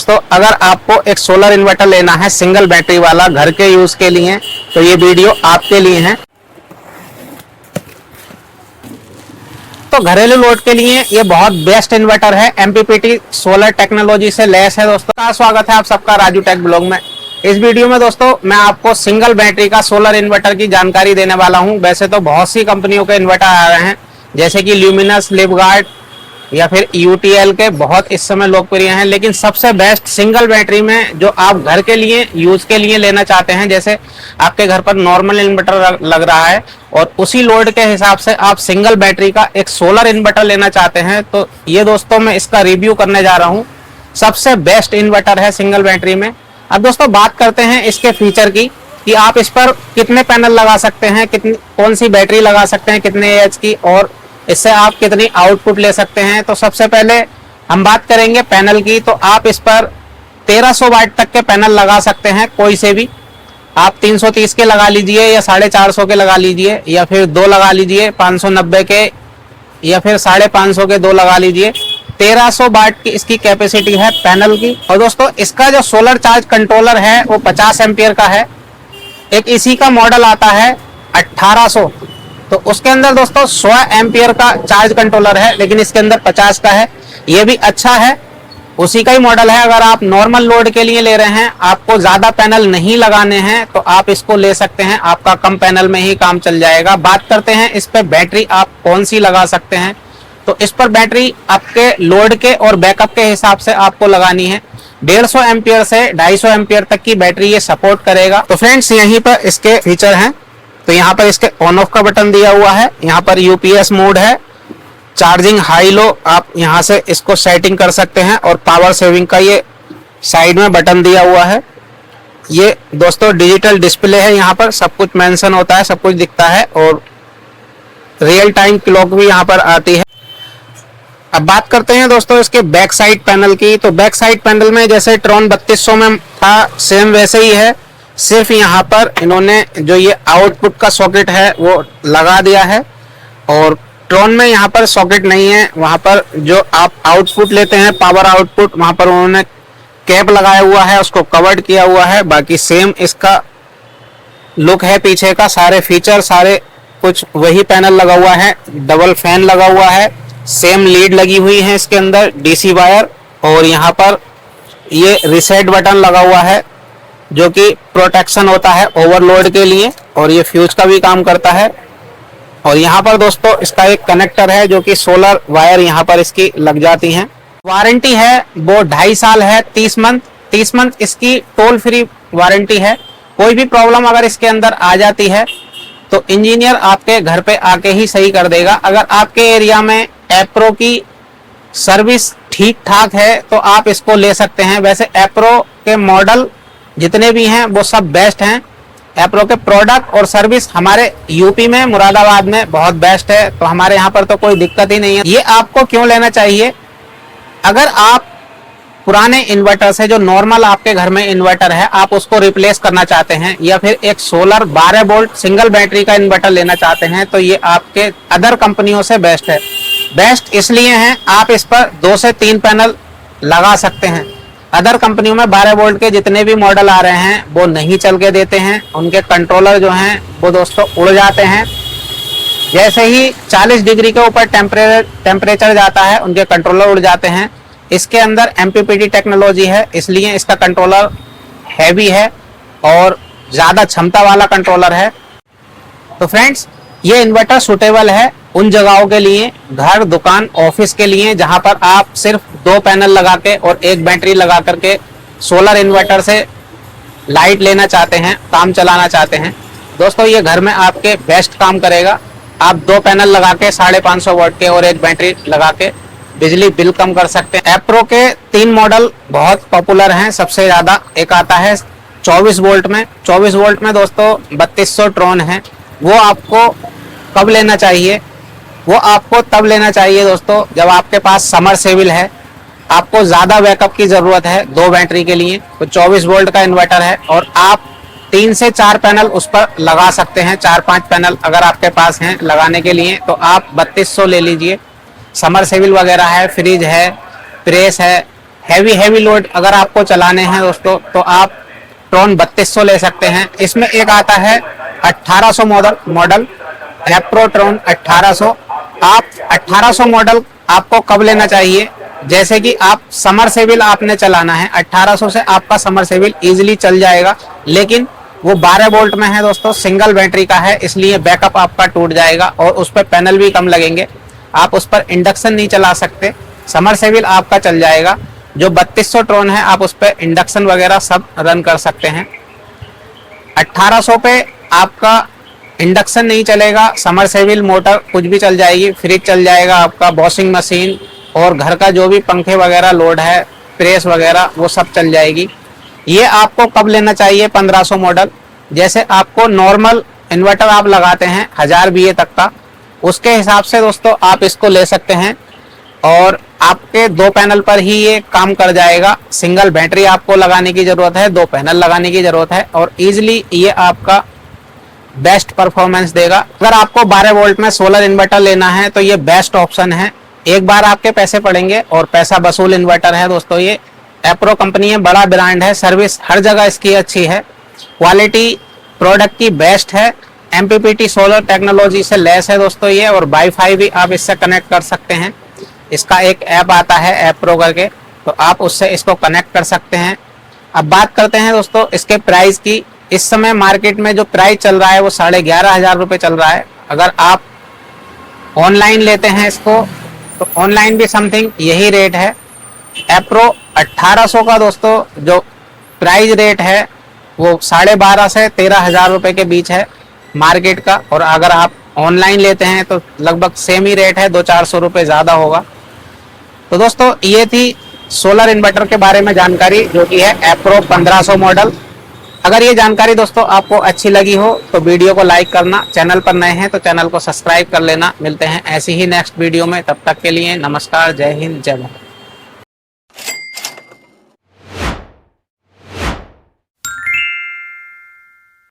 दोस्तों, अगर आपको एक सोलर इन्वर्टर लेना है सिंगल बैटरी वाला घर के यूज के लिए, तो ये वीडियो आपके लिए है। तो घरेलू लोड के लिए ये बहुत बेस्ट इन्वर्टर है, एमपीपीटी सोलर टेक्नोलॉजी से लैस है। दोस्तों स्वागत है आप सबका राजू टेक ब्लॉग में। इस वीडियो में दोस्तों मैं आपको सिंगल बैटरी का सोलर इन्वर्टर की जानकारी देने वाला हूं। वैसे तो बहुत सी कंपनियों के इन्वर्टर आ रहे हैं, जैसे कि ल्यूमिनस, लिपगार्ड या फिर यूटीएल के, बहुत इस समय लोकप्रिय हैं। लेकिन सबसे बेस्ट सिंगल बैटरी में जो आप घर के लिए यूज के लिए लेना चाहते हैं, जैसे आपके घर पर नॉर्मल इन्वर्टर लग रहा है और उसी लोड के हिसाब से आप सिंगल बैटरी का एक सोलर इन्वर्टर लेना चाहते हैं, तो ये दोस्तों मैं इसका रिव्यू करने जा रहा हूँ। सबसे बेस्ट इन्वर्टर है सिंगल बैटरी में। अब दोस्तों बात करते हैं इसके फीचर की, कि आप इस पर कितने पैनल लगा सकते हैं, कौन सी बैटरी लगा सकते हैं, कितने एच की, और इससे आप कितनी आउटपुट ले सकते हैं। तो सबसे पहले हम बात करेंगे पैनल की। तो आप इस पर 1300 वाट तक के पैनल लगा सकते हैं, कोई से भी। आप 330 के लगा लीजिए या 450 के लगा लीजिए, या फिर 2 लगा लीजिए 590 के, या फिर 550 के 2 लगा लीजिए। 1300 वाट की इसकी कैपेसिटी है पैनल की। और दोस्तों इसका जो सोलर चार्ज कंट्रोलर है वो 50 एम्पियर का है। एक इसी का मॉडल आता है 1800, तो उसके अंदर दोस्तों 100 एम्पियर का चार्ज कंट्रोलर है, लेकिन इसके अंदर 50 का है। ये भी अच्छा है, उसी का ही मॉडल है। अगर आप नॉर्मल लोड के लिए ले रहे हैं, आपको ज्यादा पैनल नहीं लगाने हैं, तो आप इसको ले सकते हैं, आपका कम पैनल में ही काम चल जाएगा। बात करते हैं इस पर बैटरी आप कौन सी लगा सकते हैं। तो इस पर बैटरी आपके लोड के और बैकअप के हिसाब से आपको लगानी है। 150 एम्पियर से 250 एम्पियर तक की बैटरी ये सपोर्ट करेगा। तो फ्रेंड्स यहीं पर इसके फीचर हैं। तो यहाँ पर इसके ऑन ऑफ का बटन दिया हुआ है, यहाँ पर यूपीएस मोड है, चार्जिंग हाई लो आप यहाँ से इसको सेटिंग कर सकते हैं, और पावर सेविंग का ये साइड में बटन दिया हुआ है। ये दोस्तों डिजिटल डिस्प्ले है, यहाँ पर सब कुछ मेंशन होता है, सब कुछ दिखता है, और रियल टाइम क्लॉक भी यहाँ पर आती है। अब बात करते हैं दोस्तों इसके बैक साइड पैनल की। तो बैक साइड पैनल में जैसे ट्रॉन 3200 में था, सेम वैसे ही है। सिर्फ यहाँ पर इन्होंने जो ये आउटपुट का सॉकेट है वो लगा दिया है, और ट्रॉन में यहाँ पर सॉकेट नहीं है। वहाँ पर जो आप आउटपुट लेते हैं, पावर आउटपुट, वहाँ पर उन्होंने कैप लगाया हुआ है, उसको कवर्ड किया हुआ है। बाकी सेम इसका लुक है, पीछे का सारे फीचर सारे कुछ वही पैनल लगा हुआ है। डबल फैन लगा हुआ है, सेम लीड लगी हुई है इसके अंदर, डीसी वायर, और यहाँ पर ये रिसेट बटन लगा हुआ है, जो कि प्रोटेक्शन होता है ओवरलोड के लिए, और ये फ्यूज का भी काम करता है। और यहाँ पर दोस्तों इसका एक कनेक्टर है, जो कि सोलर वायर यहाँ पर इसकी लग जाती हैं। वारंटी है वो 2.5 साल है, 30 मंथ इसकी टोल फ्री वारंटी है। कोई भी प्रॉब्लम अगर इसके अंदर आ जाती है तो इंजीनियर आपके घर पे आके ही सही कर देगा। अगर आपके एरिया में एप्रो की सर्विस ठीक ठाक है तो आप इसको ले सकते हैं। वैसे एप्रो के मॉडल जितने भी हैं वो सब बेस्ट हैं। एप्रो के प्रोडक्ट और सर्विस हमारे यूपी में मुरादाबाद में बहुत बेस्ट है, तो हमारे यहाँ पर तो कोई दिक्कत ही नहीं है। ये आपको क्यों लेना चाहिए? अगर आप पुराने इन्वर्टर से, जो नॉर्मल आपके घर में इन्वर्टर है, आप उसको रिप्लेस करना चाहते हैं, या फिर एक सोलर 12 वोल्ट सिंगल बैटरी का इन्वर्टर लेना चाहते हैं, तो ये आपके अदर कंपनियों से बेस्ट है। बेस्ट इसलिए है, आप इस पर 2 से 3 पैनल लगा सकते हैं। अदर कंपनियों में 12 वोल्ट के जितने भी मॉडल आ रहे हैं वो नहीं चल के देते हैं, उनके कंट्रोलर जो हैं वो दोस्तों उड़ जाते हैं। जैसे ही 40 डिग्री के ऊपर टेम्परेचर जाता है, उनके कंट्रोलर उड़ जाते हैं। इसके अंदर एमपीपीटी टेक्नोलॉजी है, इसलिए इसका कंट्रोलर हैवी है और ज़्यादा क्षमता वाला कंट्रोलर है। तो फ्रेंड्स ये इन्वर्टर सूटेबल है उन जगहों के लिए, घर, दुकान, ऑफिस के लिए, जहां पर आप सिर्फ 2 पैनल लगा के और एक बैटरी लगा करके सोलर इन्वर्टर से लाइट लेना चाहते हैं, काम चलाना चाहते हैं। दोस्तों ये घर में आपके बेस्ट काम करेगा। आप 2 पैनल लगा के 550 वाट के और एक बैटरी लगा के बिजली बिल कम कर सकते हैं। एप्रो के 3 मॉडल बहुत पॉपुलर हैं। सबसे ज़्यादा एक आता है 24 वोल्ट में। 24 वोल्ट में दोस्तों 3200 ट्रॉन है। वो आपको कब लेना चाहिए? वो आपको तब लेना चाहिए दोस्तों जब आपके पास समरसेबिल है, आपको ज़्यादा बैकअप की ज़रूरत है 2 बैटरी के लिए। तो 24 वोल्ट का इन्वर्टर है और आप 3 से 4 पैनल उस पर लगा सकते हैं। 4-5 पैनल अगर आपके पास हैं लगाने के लिए, तो आप 3200 ले लीजिए। समरसेबिल वगैरह है, फ्रिज है, प्रेस है, हैवी लोड अगर आपको चलाने हैं दोस्तों तो आप ट्रॉन 3200 ले सकते हैं। इसमें एक आता है 1800 मॉडल एप्रो ट्रॉन 1800। आप 1800 मॉडल आपको कब लेना चाहिए, जैसे कि आप समरसेबिल आपने चलाना है 1800 से आपका समरसेबिल इजीली चल जाएगा, लेकिन वो 12 वोल्ट में है दोस्तों, सिंगल बैटरी का है, इसलिए बैकअप आपका टूट जाएगा और उस पर पैनल भी कम लगेंगे। आप उस पर इंडक्शन नहीं चला सकते, समरसेबिल आपका चल जाएगा। जो 3200 ट्रॉन है आप उस पर इंडक्शन वगैरह सब रन कर सकते हैं। 1800 पे आपका इंडक्शन नहीं चलेगा, समरसेबिल मोटर कुछ भी चल जाएगी, फ्रिज चल जाएगा आपका, वॉशिंग मशीन और घर का जो भी पंखे वगैरह लोड है, प्रेस वगैरह वो सब चल जाएगी। ये आपको कब लेना चाहिए 1500 मॉडल, जैसे आपको नॉर्मल इन्वर्टर आप लगाते हैं 1000 VA तक का, उसके हिसाब से दोस्तों आप इसको ले सकते हैं और आपके 2 पैनल पर ही ये काम कर जाएगा। सिंगल बैटरी आपको लगाने की जरूरत है, 2 पैनल लगाने की जरूरत है और इजीली ये आपका बेस्ट परफॉर्मेंस देगा। अगर आपको 12 वोल्ट में सोलर इन्वर्टर लेना है तो ये बेस्ट ऑप्शन है। एक बार आपके पैसे पड़ेंगे और पैसा वसूल इन्वर्टर है दोस्तों। ये एप्रो कंपनी है, बड़ा ब्रांड है, सर्विस हर जगह इसकी अच्छी है, क्वालिटी प्रोडक्ट की बेस्ट है, MPPT सोलर टेक्नोलॉजी से लेस है दोस्तों ये, और वाईफाई भी आप इससे कनेक्ट कर सकते हैं। इसका एक ऐप आता है एप्रो करके, तो आप उससे इसको कनेक्ट कर सकते हैं। अब बात करते हैं दोस्तों इसके प्राइस की। इस समय मार्केट में जो प्राइस चल रहा है वो 11,500 रुपये चल रहा है। अगर आप ऑनलाइन लेते हैं इसको तो ऑनलाइन भी समथिंग यही रेट है। एप्रो 1800 का दोस्तों जो प्राइस रेट है वो 12,500 से 13,000 रुपये के बीच है मार्केट का, और अगर आप ऑनलाइन लेते हैं तो लगभग सेम ही रेट है, 200-400 रुपये ज़्यादा होगा। तो दोस्तों ये थी सोलर इन्वर्टर के बारे में जानकारी, जो कि है एप्रो 1500 मॉडल। अगर ये जानकारी दोस्तों आपको अच्छी लगी हो तो वीडियो को लाइक करना, चैनल पर नए हैं तो चैनल को सब्सक्राइब कर लेना। मिलते हैं ऐसी ही नेक्स्ट वीडियो में, तब तक के लिए नमस्कार, जय हिंद, जय भारत।